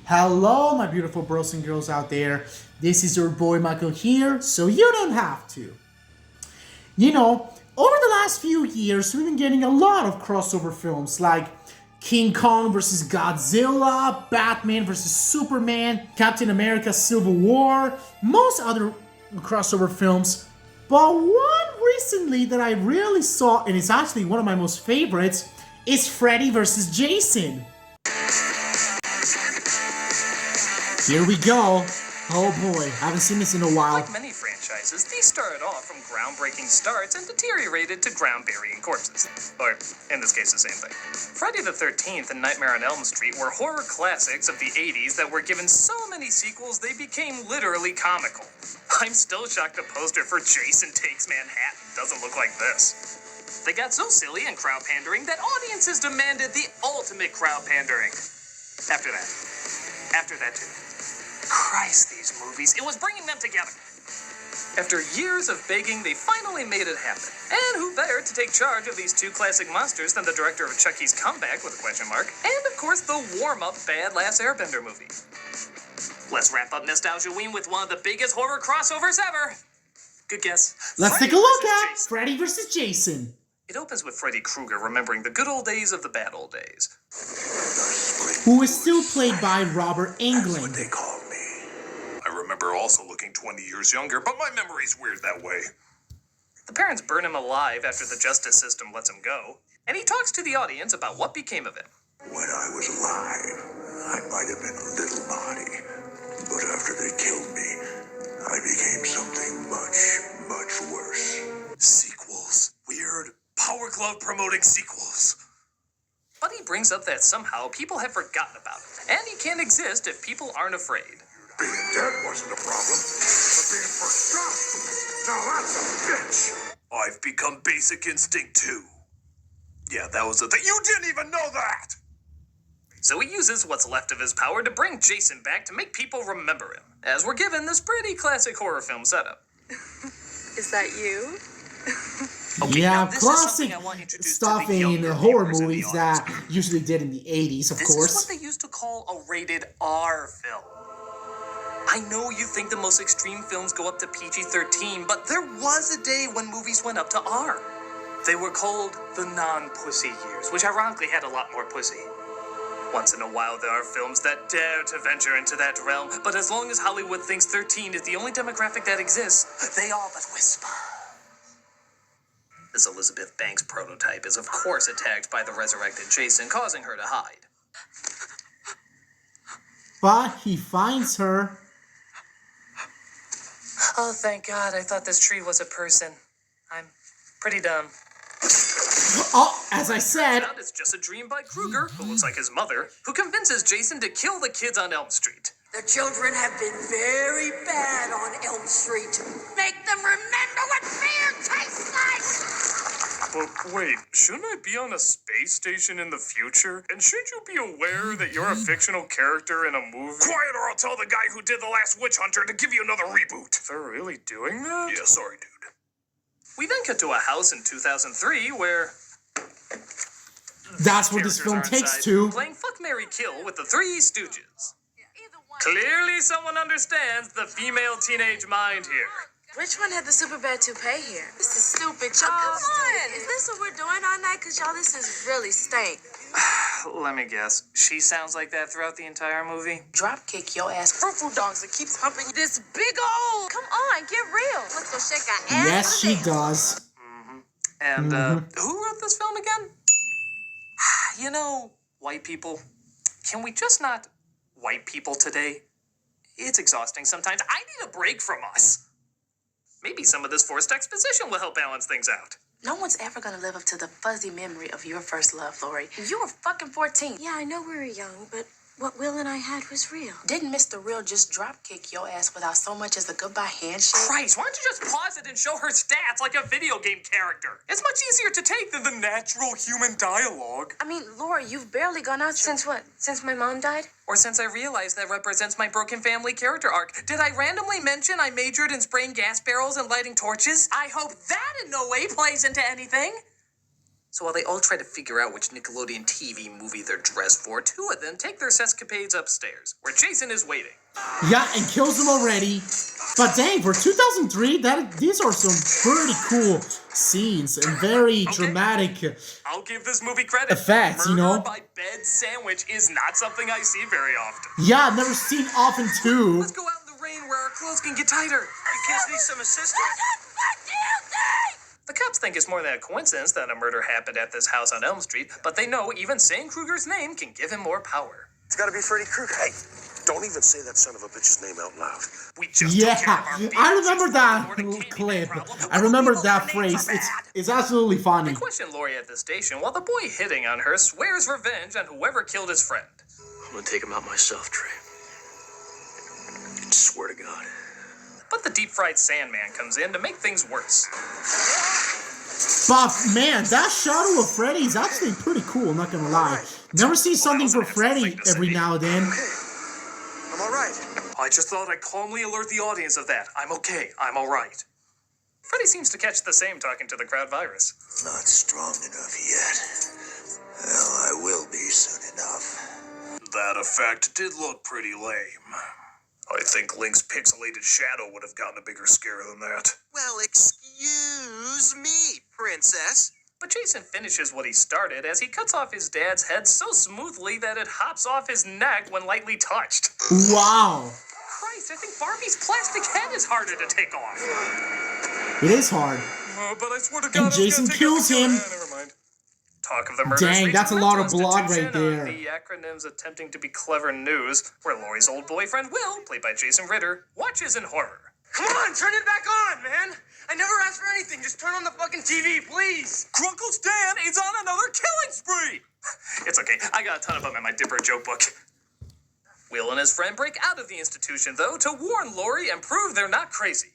Hello, my beautiful bros and girls out there. This is your boy Michael here, so you don't have to. Over the last few years, we've been getting a lot of crossover films like King Kong versus Godzilla, Batman versus Superman, Captain America Civil War, most other crossover films. But one recently that I really saw, and it's actually one of my most favorites, is Freddy versus Jason. Here we go. Oh boy, I haven't seen this in a while. Like many franchises, these started off from groundbreaking starts and deteriorated to ground-burying corpses. Or, in this case, the same thing. Friday the 13th and Nightmare on Elm Street were horror classics of the 80s that were given so many sequels they became literally comical. I'm still shocked a poster for Jason Takes Manhattan doesn't look like this. They got so silly and crowd pandering that audiences demanded the ultimate crowd pandering. After that too. Christ, these movies. It was bringing them together. After years of begging, they finally made it happen. And who better to take charge of these two classic monsters than the director of Chucky's Comeback, with a question mark, and of course the warm-up Bad Last Airbender movie. Let's wrap up Nostalgia-ween with one of the biggest horror crossovers ever. Good guess. Let's take a look at Freddy vs. Jason. It opens with Freddy Krueger remembering the good old days of the bad old days. Who is still played by Robert Englund. That's what they call me. I remember also looking 20 years younger, but my memory's weird that way. The parents burn him alive after the justice system lets him go, and he talks to the audience about what became of him. When I was alive, I might have been a little body, but after they killed me, I became something much, much worse. Sequels. Weird. Power Glove promoting sequels. But he brings up that somehow people have forgotten about him, and he can't exist if people aren't afraid. Being dead wasn't a problem, but being forgotten, now that's a bitch. I've become Basic Instinct too. Yeah, that was the thing. You didn't even know that! So he uses what's left of his power to bring Jason back to make people remember him, as we're given this pretty classic horror film setup. Is that you? Okay, yeah, this classic is I want introduced stuff to the in younger horror viewers movies that usually did in the 80s, of This course. is what they used to call a rated R film. I know you think the most extreme films go up to PG-13, but there was a day when movies went up to R. They were called the non-pussy years, which ironically had a lot more pussy. Once in a while, there are films that dare to venture into that realm, but as long as Hollywood thinks 13 is the only demographic that exists, they all but whisper. This Elizabeth Banks prototype is of course attacked by the resurrected Jason, causing her to hide. But he finds her. Oh, thank God, I thought this tree was a person. I'm pretty dumb. Oh, as I said. It's just a dream by Krueger, who looks like his mother, who convinces Jason to kill the kids on Elm Street. The children have been very bad on Elm Street. Make them remember what fear tastes like! But wait, shouldn't I be on a space station in the future? And should you be aware that you're a fictional character in a movie? Quiet or I'll tell the guy who did The Last Witch Hunter to give you another reboot. They're really doing that? Yeah, sorry, dude. We then cut to a house in 2003 where... That's what this film takes to. Playing Fuck, Marry, Kill with the Three Stooges. Clearly someone understands the female teenage mind here. Which one had the super bad toupee here? This is stupid, y'all. Oh, come on. Is this what we're doing all night? Because, y'all, this is really stank. Let me guess. She sounds like that throughout the entire movie? Drop kick your ass. Frou-frou dogs that keeps humping this big old. Come on, get real. Let's go shake our ass. Yes, she does. And, who wrote this film again? You know, white people, can we just not white people today? It's exhausting sometimes. I need a break from us. Maybe some of this forced exposition will help balance things out. No one's ever gonna live up to the fuzzy memory of your first love, Lori. You were fucking 14. Yeah, I know we were young, but what Will and I had was real. Didn't Mr. Real just drop kick your ass without so much as a goodbye handshake? Christ, why don't you just pause it and show her stats like a video game character? It's much easier to take than the natural human dialogue. I mean, Lori, you've barely gone out Since what? Since my mom died? Or since I realized that represents my broken family character arc. Did I randomly mention I majored in spraying gas barrels and lighting torches? I hope that in no way plays into anything. So while they all try to figure out which Nickelodeon TV movie they're dressed for, two of them take their sescapades upstairs, where Jason is waiting. Yeah, and kills him already. But dang, for 2003, these are some pretty cool scenes and very dramatic I'll give this movie credit. effects, you know? Murder by bed sandwich is not something I see very often. Yeah, I've never seen often too. Let's go out in the rain where our clothes can get tighter. You kids need some assistance? The cops think it's more than a coincidence that a murder happened at this house on Elm Street, but they know even saying Krueger's name can give him more power. It's gotta be Freddy Krueger. Hey, don't even say that son of a bitch's name out loud. We just Yeah, took care of our I remember feelings that before the candy clip. problem. I remember People, that their names phrase. are bad. It's absolutely funny. They question Laurie at the station while the boy hitting on her swears revenge on whoever killed his friend. I'm gonna take him out myself, Trey. Swear to God. But the deep-fried Sandman comes in to make things worse. But man, that shadow of Freddy is actually pretty cool, not gonna lie. Never see something for Freddy every now and then. I'm alright. I just thought I'd calmly alert the audience of that. I'm okay. I'm all right. Freddy seems to catch the same talking to the crowd virus. Not strong enough yet. Well, I will be soon enough. That effect did look pretty lame. I think Link's pixelated shadow would have gotten a bigger scare than that. Well, excuse me, princess. But Jason finishes what he started as he cuts off his dad's head so smoothly that it hops off his neck when lightly touched. Wow. Christ, I think Barbie's plastic head is harder to take off. It is hard. But I swear to God, And I was Jason gonna take kills out the him. Never mind. Talk of the murders Dang, reach that's a lot of mental blood right institution on there. The acronyms attempting to be clever news, where Laurie's old boyfriend Will, played by Jason Ritter, watches in horror. Come on, turn it back on, man. I never asked for anything. Just turn on the fucking TV, please. Grunkle's dad is on another killing spree! It's okay, I got a ton of them in my Dipper joke book. Will and his friend break out of the institution, though, to warn Laurie and prove they're not crazy.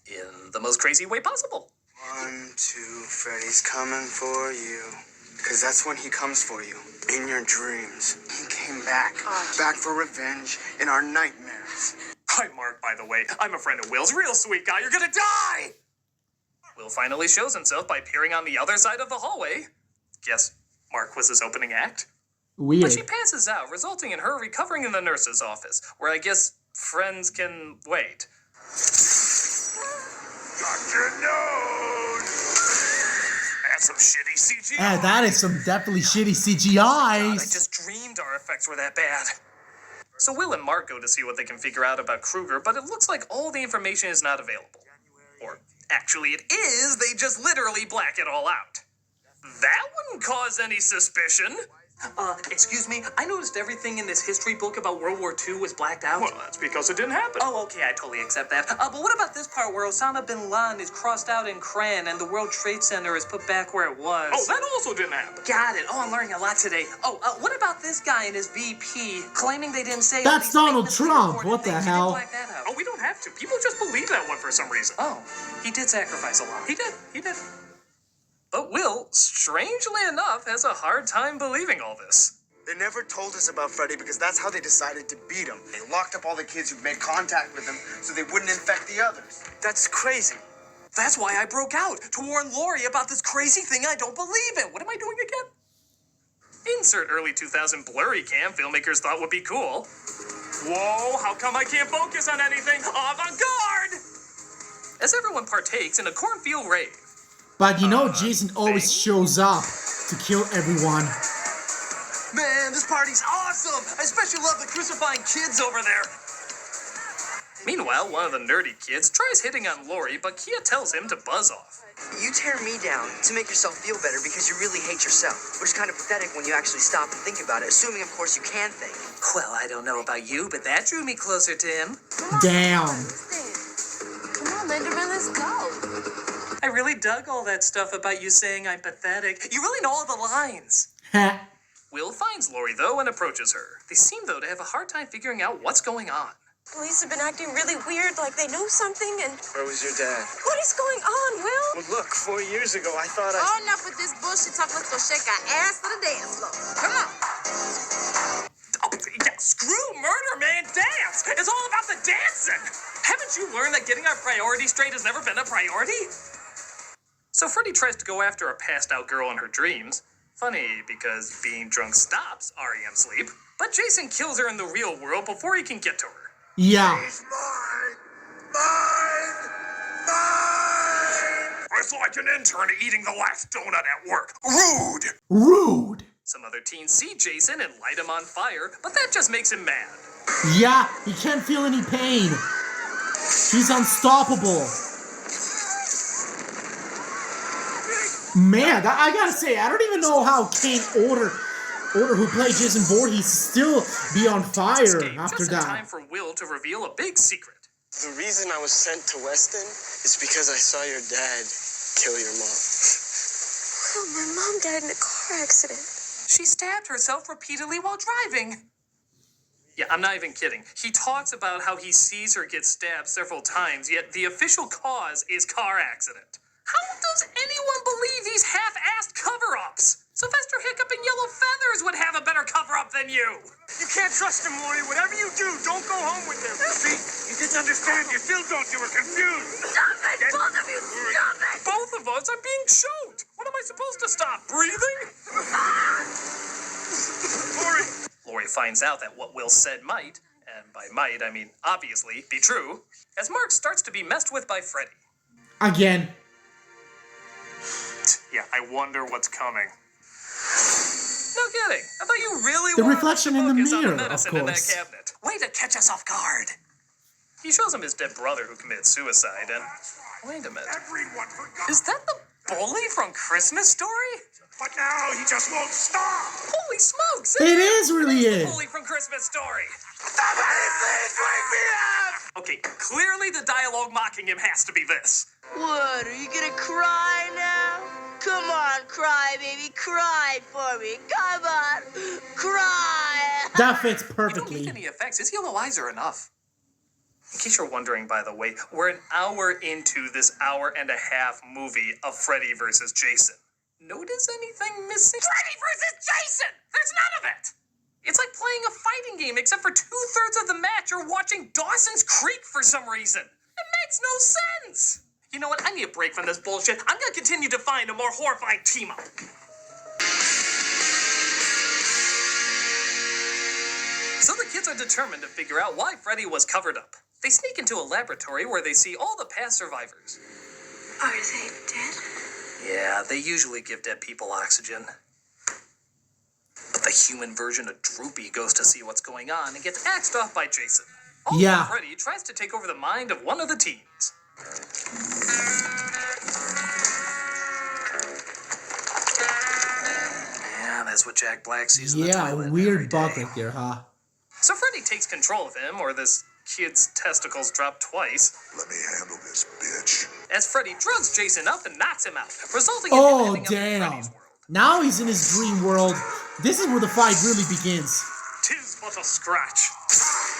In the most crazy way possible. 1, 2, Freddy's coming for you. Because that's when he comes for you. In your dreams. He came back. Back for revenge in our nightmares. Hi, Mark, by the way. I'm a friend of Will's. Real sweet guy. You're gonna die! Will finally shows himself by peering on the other side of the hallway. Guess Mark was his opening act. Weird. But she passes out, resulting in her recovering in the nurse's office, where I guess friends can wait. Got your nose! That's some shitty CGI. Yeah, that is some definitely shitty God, I CGIs. just dreamed our effects were that bad. So Will and Mark go to see what they can figure out about Krueger, but it looks like all the information is not available. Or actually it is, they just literally black it all out. That wouldn't cause any suspicion. Excuse me, I noticed everything in this history book about World War II was blacked out. Well, that's because it didn't happen. Oh, okay, I totally accept that. But what about this part where Osama bin Laden is crossed out in crayon and the World Trade Center is put back where it was? Oh, that also didn't happen. Got it. Oh, I'm learning a lot today. Oh, what about this guy and his VP claiming they didn't say... That's Donald Trump. What the hell? Oh, we don't have to. People just believe that one for some reason. Oh, he did sacrifice a lot. He did. But Will, strangely enough, has a hard time believing all this. They never told us about Freddy because that's how they decided to beat him. They locked up all the kids who made contact with him so they wouldn't infect the others. That's crazy. That's why I broke out, to warn Laurie about this crazy thing I don't believe in. What am I doing again? Insert early 2000 blurry cam filmmakers thought would be cool. Whoa, how come I can't focus on anything? Avant-garde! As everyone partakes in a cornfield rave. But you know, Jason always shows up to kill everyone. Man, this party's awesome! I especially love the crucifying kids over there. Meanwhile, one of the nerdy kids tries hitting on Laurie, but Kia tells him to buzz off. You tear me down to make yourself feel better because you really hate yourself, which is kind of pathetic when you actually stop and think about it, assuming, of course, you can think. Well, I don't know about you, but that drew me closer to him. Damn. Come on, Linderman, let's go. I really dug all that stuff about you saying I'm pathetic. You really know all the lines. Heh. Will finds Laurie, though, and approaches her. They seem, though, to have a hard time figuring out what's going on. Police have been acting really weird, like they know something, and... Where was your dad? What is going on, Will? Well, look, 4 years ago, I thought Oh, enough with this bullshit talk. Let's go shake our ass to the dance floor. Come on. Oh, yeah, screw murder, man, dance! It's all about the dancing! Haven't you learned that getting our priorities straight has never been a priority? So Freddy tries to go after a passed-out girl in her dreams. Funny, because being drunk stops REM sleep, but Jason kills her in the real world before he can get to her. Yeah. He's mine! Mine! Mine! It's like an intern eating the last donut at work. Rude! Rude. Some other teens see Jason and light him on fire, but that just makes him mad. Yeah, he can't feel any pain. He's unstoppable. Man, I gotta say, I don't even know how Kane Order who played Jason Voorhees still be on fire after just in time that. for Will to reveal a big secret. The reason I was sent to Weston is because I saw your dad kill your mom. Oh, my mom died in a car accident. She stabbed herself repeatedly while driving. Yeah, I'm not even kidding. He talks about how he sees her get stabbed several times, yet the official cause is car accident. How does anyone believe these half-assed cover-ups? Sylvester Hiccup and Yellow Feathers would have a better cover-up than you. You can't trust him, Lori. Whatever you do, don't go home with him. See, you didn't understand. You still don't. You were confused. Stop it! Both of you, stop it! Both of us are being choked. What am I supposed to stop breathing? Lori. Lori finds out that what Will said might, and by might I mean obviously, be true, as Mark starts to be messed with by Freddy. Again. Yeah, I wonder what's coming. No kidding. I thought you really The wanted reflection to in the focus on mirror, medicine of in that course. cabinet. Way to catch us off guard. He shows him his dead brother who committed suicide, and wait a minute. Everyone forgot. Is that the bully from Christmas Story? But now he just won't stop. Holy smokes! It is really the it. bully from Christmas Story. Somebody please wake me up! Okay, clearly the dialogue mocking him has to be this. What, are you gonna cry now? Come on, cry, baby, cry for me. Come on, cry. That fits You don't perfectly. need any effects. His yellow eyes are enough. In case you're wondering, by the way, we're an hour into this hour-and-a-half movie of Freddy versus Jason. Notice anything missing? Freddy versus Jason! There's none of it! It's like playing a fighting game, except for 2/3 of the match you're watching Dawson's Creek for some reason. It makes no sense! You know what? I need a break from this bullshit. I'm gonna continue to find a more horrifying team-up. So the kids are determined to figure out why Freddy was covered up. They sneak into a laboratory where they see all the past survivors. Are they dead? Yeah, they usually give dead people oxygen. But the human version of Droopy goes to see what's going on and gets axed off by Jason. Also, Yeah. Freddy tries to take over the mind of one of the teens. Yeah, that's what Jack Black sees in the Yeah, toilet every weird day. bug right there, huh? So Freddy takes control of him, or this kid's testicles drop twice, Let me handle this, bitch. as Freddy drugs Jason up and knocks him out, resulting in him Oh, ending up in damn. Freddy's world. Now he's in his dream world. This is where the fight really begins. 'Tis but a scratch.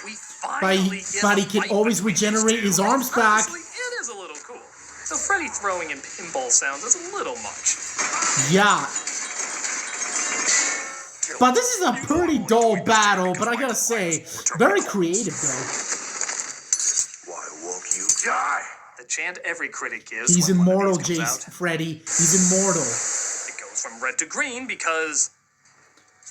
We finally get But a he can fight always between these regenerate two. his arms back. Honestly, it is a little cool. So Freddy throwing in pinball sounds is a little much. Yeah. But this is a pretty dull battle, but I gotta say, very creative though. Why won't you die? The chant every critic gives He's when one of immortal, these comes Jason. out, Freddy. He's immortal. it goes from red to green because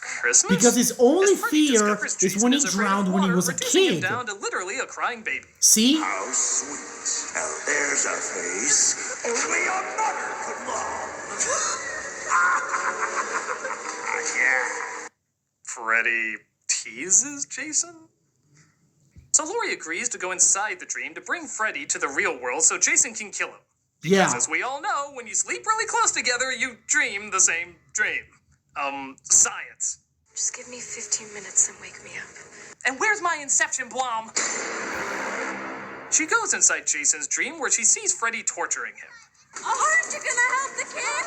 Christmas? Because his only As Freddy fear discovers is Jason when he is afraid of drowned when he water, was a reducing him kid. down to literally a crying baby. See? How sweet. Now there's a face only a mother could love. Yeah. Freddy teases Jason? So Laurie agrees to go inside the dream to bring Freddy to the real world so Jason can kill him. Yeah. As we all know, when you sleep really close together, you dream the same dream. Science. Just give me 15 minutes and wake me up. And where's my Inception Blom? She goes inside Jason's dream where she sees Freddy torturing him. Aren't you gonna help the kid?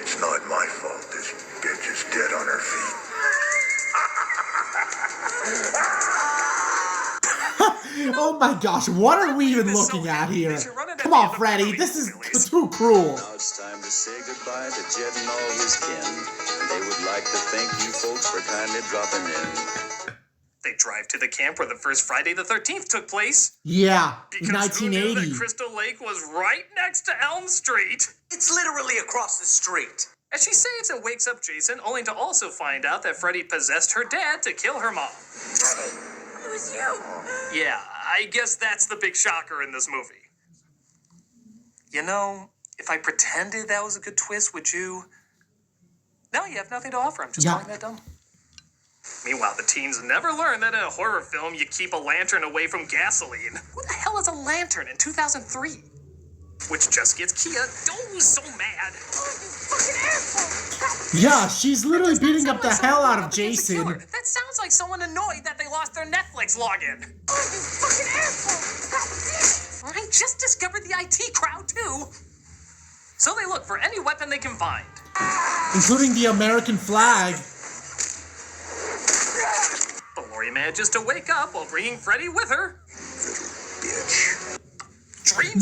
It's not my fault this bitch is dead on her feet. Oh my gosh, what are we even looking at here? Come on, Freddy, this is too cruel. Now it's time to say goodbye to Jed and all his kin. They would like to thank you folks for kindly dropping in. They drive to the camp where the first Friday the 13th took place. Yeah, Because in who knew 1980. that Crystal Lake was right next to Elm Street? It's literally across the street. As she saves and wakes up Jason, only to also find out that Freddy possessed her dad to kill her mom. It was you. Yeah, I guess that's the big shocker in this movie. You know, if I pretended that was a good twist, would you... No, you have nothing to offer. I'm just calling that dumb. Meanwhile, the teens never learn that in a horror film, you keep a lantern away from gasoline. What the hell is a lantern in 2003? Which just gets Kia so mad. Yeah, she's literally beating up the hell out of Jason. That sounds like someone annoyed that they lost their Netflix login. I just discovered the IT crowd, too. So they look for any weapon they can find. Including the American flag. But Lori manages to wake up while bringing Freddy with her. Bitch.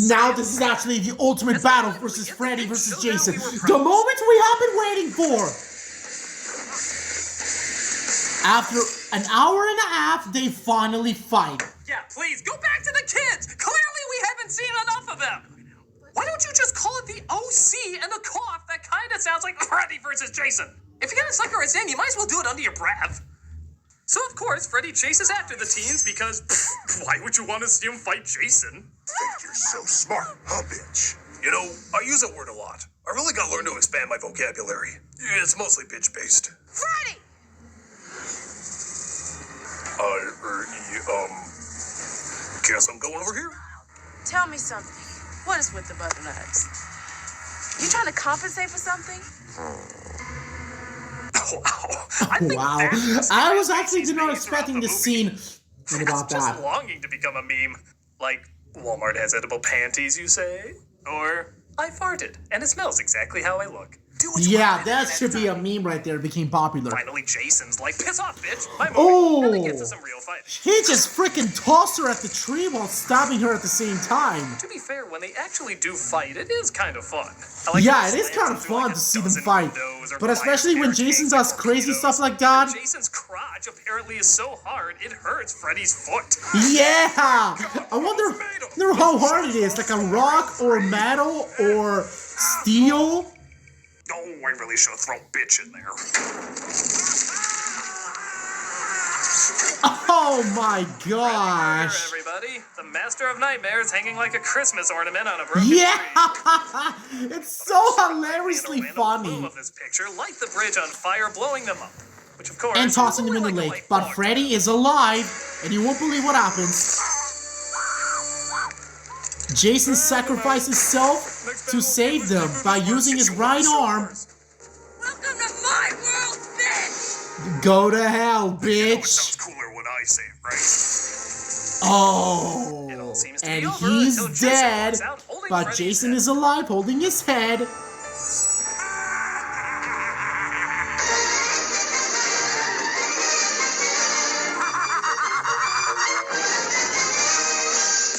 Now this is actually the ultimate battle versus Freddy versus Jason. The moment we have been waiting for. After an hour and a half, they finally fight. Yeah, please, go back to the kids! Clearly we haven't seen enough of them! Why don't you just call it the OC and a cough that kinda sounds like Freddy versus Jason? If you're gonna sucker us in, you might as well do it under your breath. So of course, Freddy chases after the teens because, why would you want to see him fight Jason? Think you're so smart, huh, bitch? You know, I use that word a lot. I really gotta learn to expand my vocabulary. It's mostly bitch-based. Freddy! Guess I'm going over here? Tell me something. What is with the butternuts? You trying to compensate for something? Wow. I think Wow. I was actually not expecting this scene. Think about just that. longing to become a meme. Like, Walmart has edible panties, you say? Or, I farted, and it smells exactly how I look. Yeah, that should be a meme right there. It became popular. Finally, Jason's like, piss off, bitch. My movie. Oh. And they get to some real fighting. He just freaking tossed her at the tree while stabbing her at the same time. To be fair, when they actually do fight, it is kind of fun. I like Yeah, how it is slams kind of into, fun like, to a see them dozen fight. windows or But fire especially when barricades Jason like does crazy torpedoes. stuff like that. Jason's crotch apparently is so hard, it hurts Freddy's foot. Yeah! I wonder how hard it is. Like a rock or metal or steel. Oh, I really should have thrown bitch in there. Oh my There, gosh. everybody. The Master of Nightmares hanging like a Christmas ornament on a broken Yeah! tree. It's so hilariously And a random bloom funny. of this picture light the bridge on fire, blowing them up. Which, of course, And tossing is them in only the like a lake. light But bulb. Freddy is alive, and you won't believe what happens. Jason sacrificed himself to save them by using his right arm. Welcome to my world, bitch! Go to hell, It bitch. sounds cooler when I say it, right? Oh, seems to be and over until he's Jason dead, walks out holding but Freddy's Jason head. is alive holding his head.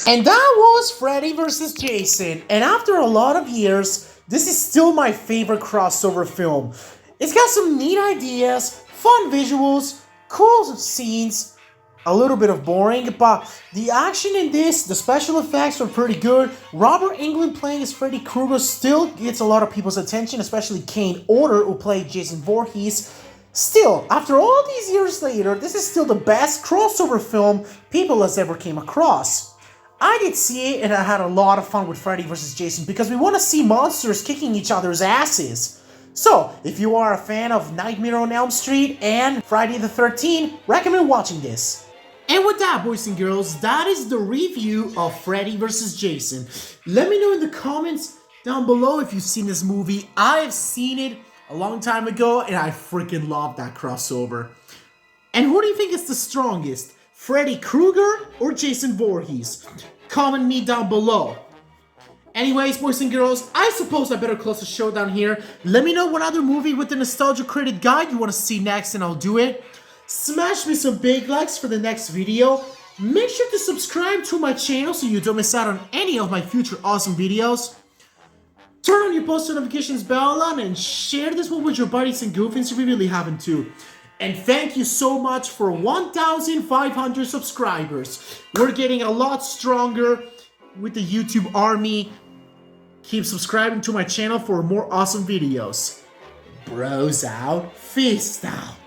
And that was Freddy vs. Jason. And after a lot of years, this is still my favorite crossover film. It's got some neat ideas, fun visuals, cool scenes, a little bit of boring, but the action in this, the special effects are pretty good. Robert Englund playing as Freddy Krueger still gets a lot of people's attention, especially Kane Order, who played Jason Voorhees. Still, after all these years later, this is still the best crossover film people has ever came across. I did see it and I had a lot of fun with Freddy vs. Jason because we want to see monsters kicking each other's asses. So, if you are a fan of Nightmare on Elm Street and Friday the 13th, recommend watching this. And with that, boys and girls, that is the review of Freddy vs. Jason. Let me know in the comments down below if you've seen this movie. I have seen it a long time ago and I freaking love that crossover. And who do you think is the strongest? Freddy Krueger or Jason Voorhees? Comment me down below. Anyways, boys and girls, I suppose I better close the show down here. Let me know what other movie with the Nostalgia Critic Guide you want to see next and I'll do it. Smash me some big likes for the next video. Make sure to subscribe to my channel so you don't miss out on any of my future awesome videos. Turn on your post notifications bell on and share this one with your buddies and goofies if you really happen to. And thank you so much for 1,500 subscribers. We're getting a lot stronger with the YouTube army. Keep subscribing to my channel for more awesome videos. Bros out, feast out.